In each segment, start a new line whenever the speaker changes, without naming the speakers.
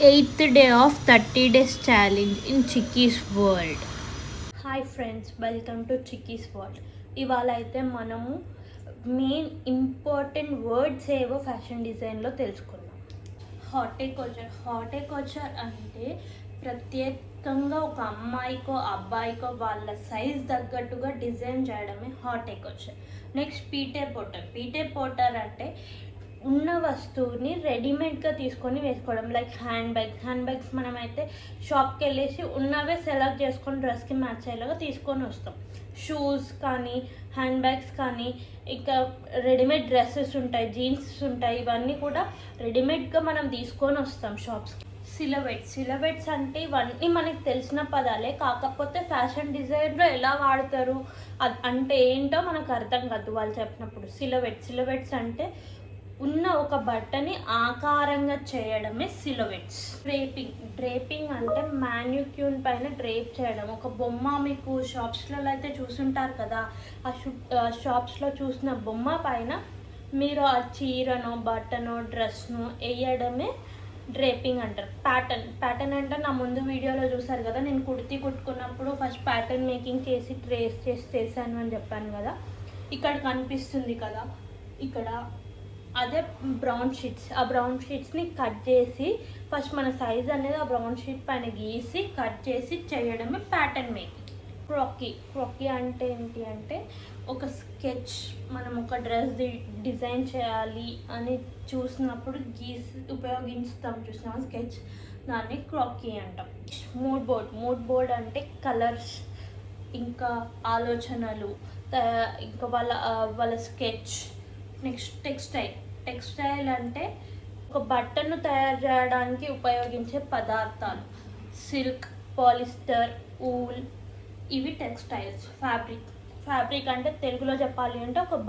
8th day of 30 days challenge in Chicky's world. Hi friends, welcome to chickies world. ఇవాళ అయితే మనము main important words ఏవో fashion డిజైన్లో తెలుసుకుందాం. హార్టికల్చర్ అంటే ప్రత్యేకంగా ఒక అమ్మాయికో అబ్బాయికో వాళ్ళ సైజ్ తగ్గట్టుగా డిజైన్ చేయడమే హార్టికల్చర్. నెక్స్ట్ పీటే పోటర్ అంటే ఉన్న వస్తువుని రెడీమేడ్గా తీసుకొని వేసుకోవడం. లైక్ హ్యాండ్ బ్యాగ్స్ మనమైతే షాప్కి వెళ్ళేసి ఉన్నవే సెలెక్ట్ చేసుకొని డ్రెస్కి మ్యాచ్ అయ్యేలాగా తీసుకొని వస్తాం. షూస్ కానీ హ్యాండ్ బ్యాగ్స్ కానీ ఇంకా రెడీమేడ్ డ్రెస్సెస్ ఉంటాయి, జీన్స్ ఉంటాయి, ఇవన్నీ కూడా రెడీమేడ్గా మనం తీసుకొని వస్తాం షాప్స్కి. సిలబెట్స్ అంటే ఇవన్నీ మనకి తెలిసిన పదాలే, కాకపోతే ఫ్యాషన్ డిజైన్లో ఎలా వాడతారు అంటే ఏంటో మనకు అర్థం కాదు వాళ్ళు చెప్పినప్పుడు. సిలబెట్స్ అంటే ఉన్న ఒక బట్టని ఆకారంగా చేయడమే సిలబెట్స్. డ్రేపింగ్ అంటే మాన్యుక్యూన్ పైన డ్రేప్ చేయడం. ఒక బొమ్మ మీకు షాప్స్లలో అయితే చూసుంటారు కదా, ఆ షాప్స్లో చూసిన బొమ్మ పైన మీరు ఆ చీరనో బట్టనో డ్రెస్ను వేయడమే డ్రేపింగ్ అంటారు. ప్యాటర్న్ అంటే నా ముందు వీడియోలో చూసారు కదా, నేను కుర్తీ కుట్టుకున్నప్పుడు ఫస్ట్ ప్యాటర్న్ మేకింగ్ చేసి ట్రేస్ చేసి చేశాను అని చెప్పాను కదా. ఇక్కడ కనిపిస్తుంది కదా, ఇక్కడ అదే బ్రౌన్ షీట్స్ని కట్ చేసి ఫస్ట్ మన సైజ్ అనేది ఆ బ్రౌన్ షీట్ పైన గీసి కట్ చేసి చేయడమే ప్యాటర్న్ మేకింగ్. క్రాకీ అంటే ఏంటి అంటే ఒక స్కెచ్, మనం ఒక డ్రెస్ డిజైన్ చేయాలి అని చూసినప్పుడు ఉపయోగిస్తాం చూసినాం స్కెచ్, దాన్ని క్రాకీ అంటాం. మూడ్ బోర్డ్ అంటే కలర్స్, ఇంకా ఆలోచనలు, ఇంకా వాళ్ళ స్కెచ్. నెక్స్ట్ టెక్స్టైల్ అంటే ఒక బట్టను తయారు చేయడానికి ఉపయోగించే పదార్థాలు. సిల్క్, పాలిస్టర్, ఊల్, ఇవి టెక్స్టైల్స్. ఫ్యాబ్రిక్ అంటే తెలుగులో చెప్పాలి అంటే ఒక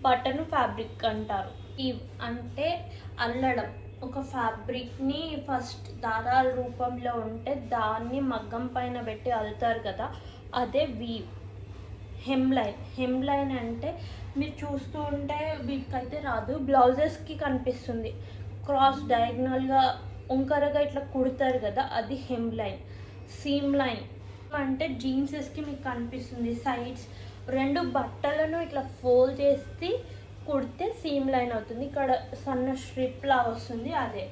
బట్టను ఫ్యాబ్రిక్ అంటారు. ఇవ్ అంటే అల్లడం. ఒక ఫ్యాబ్రిక్ని ఫస్ట్ దారాల రూపంలో ఉంటే దాన్ని మగ్గం పైన పెట్టి అల్లుతారు కదా, అదే వీవ్. హెమ్లైన్ అంటే మీరు చూస్తూ ఉంటే వీటికైతే రాదు, బ్లౌజెస్కి కనిపిస్తుంది. క్రాస్ డయాగ్నల్గా వంకరగా ఇట్లా కుడతారు కదా, అది హెమ్లైన్. సీమ్ లైన్ అంటే జీన్సెస్కి మీకు కనిపిస్తుంది సైడ్స్ రెండు బట్టలను ఇట్లా ఫోల్డ్ చేసి కుడితే సీమ్ లైన్ అవుతుంది. ఇక్కడ సన్న స్ట్రిప్ లా వస్తుంది, అదే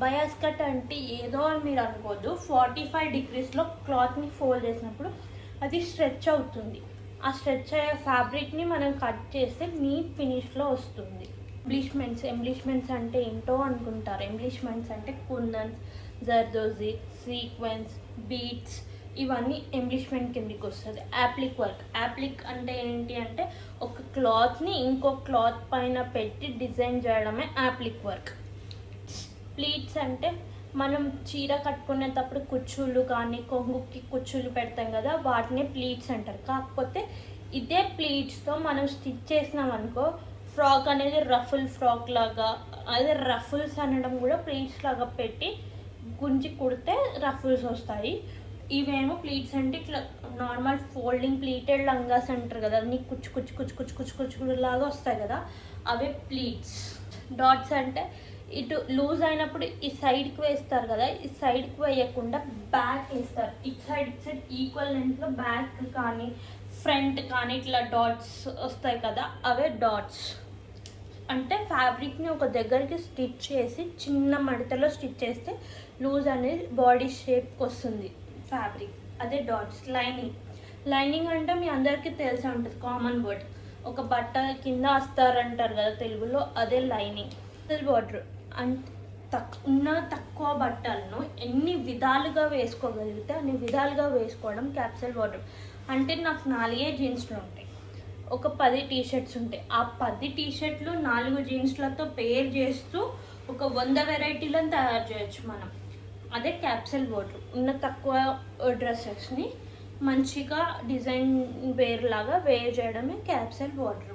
బయాస్ కట్ అంటే ఏదో అని మీరు అనుకోవద్దు. 45 degreesలో క్లాత్ని ఫోల్డ్ చేసినప్పుడు అది స్ట్రెచ్ అవుతుంది. ఆ స్ట్రెచ్ అయ్యే ఫ్యాబ్రిక్ని మనం కట్ చేస్తే నీట్ ఫినిష్లో వస్తుంది. ఎంబ్లిష్మెంట్స్ అంటే ఏంటో అనుకుంటారు. ఎంబ్లిష్మెంట్స్ అంటే కుందన్స్, జర్దోజీ, సీక్వెన్స్, బీట్స్, ఇవన్నీ ఎంబ్లిష్మెంట్ కిందకి వస్తుంది. యాప్లిక్ అంటే ఏంటి అంటే ఒక క్లాత్ని ఇంకో క్లాత్ పైన పెట్టి డిజైన్ చేయడమే యాప్లిక్ వర్క్. ప్లీట్స్ అంటే మనం చీర కట్టుకునేటప్పుడు కుచ్చుళ్ళు కానీ కొంగుకి కుచ్చుళ్ళు పెడతాం కదా, వాటిని ప్లీట్స్ అంటారు. కాకపోతే ఇదే ప్లీట్స్తో మనం స్టిచ్ చేసినాం అనుకో, ఫ్రాక్ అనేది రఫుల్ ఫ్రాక్ లాగా, అదే రఫుల్స్ అనడం కూడా ప్లీట్స్ లాగా పెట్టి గుంజి కుడితే రఫుల్స్ వస్తాయి. ఇవేమో ప్లీట్స్ అంటే ఇట్లా నార్మల్ ఫోల్డింగ్ ప్లీటెడ్ లంగాస్ అంటారు కదా, అన్ని కుచ్చు లాగా వస్తాయి కదా, అవే ప్లీట్స్. డాట్స్ అంటే ఇటు లూజ్ అయినప్పుడు ఈ సైడ్కి వేస్తారు కదా, ఈ సైడ్కి వేయకుండా బ్యాక్ వేస్తారు. ఇటు సైడ్ ఈక్వల్ లెంత్లో బ్యాక్ కానీ ఫ్రంట్ కానీ ఇట్లా డాట్స్ వస్తాయి కదా, అవే డాట్స్. అంటే ఫ్యాబ్రిక్ని ఒక దగ్గరికి స్టిచ్ చేసి చిన్న మడతలో స్టిచ్ చేస్తే లూజ్ అనేది బాడీ షేప్కి వస్తుంది ఫ్యాబ్రిక్, అదే డాట్స్. లైనింగ్ అంటే మీ అందరికీ తెలిసే ఉంటుంది, కామన్ వర్డ్. ఒక బట్ట కింద వస్తారంటారు కదా తెలుగులో, అదే లైనింగ్. బార్డర్ అంటే తక్కువ బట్టలను ఎన్ని విధాలుగా వేసుకోగలిగితే అన్ని విధాలుగా వేసుకోవడం క్యాప్సూల్ బార్డర్. అంటే నాకు 4 జీన్స్లు ఉంటాయి, ఒక 10 టీషర్ట్స్ ఉంటాయి. ఆ 10 టీషర్ట్లు 4 జీన్స్లతో పేర్ చేస్తూ ఒక 100 వెరైటీలను తయారు చేయొచ్చు మనం. అదే క్యాప్సూల్ బార్డర్. ఉన్న తక్కువ డ్రెస్సెస్ని మంచిగా డిజైన్ వేర్ లాగా వేర్ చేయడమే capsule border.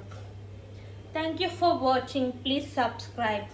Thank you for watching. Please subscribe.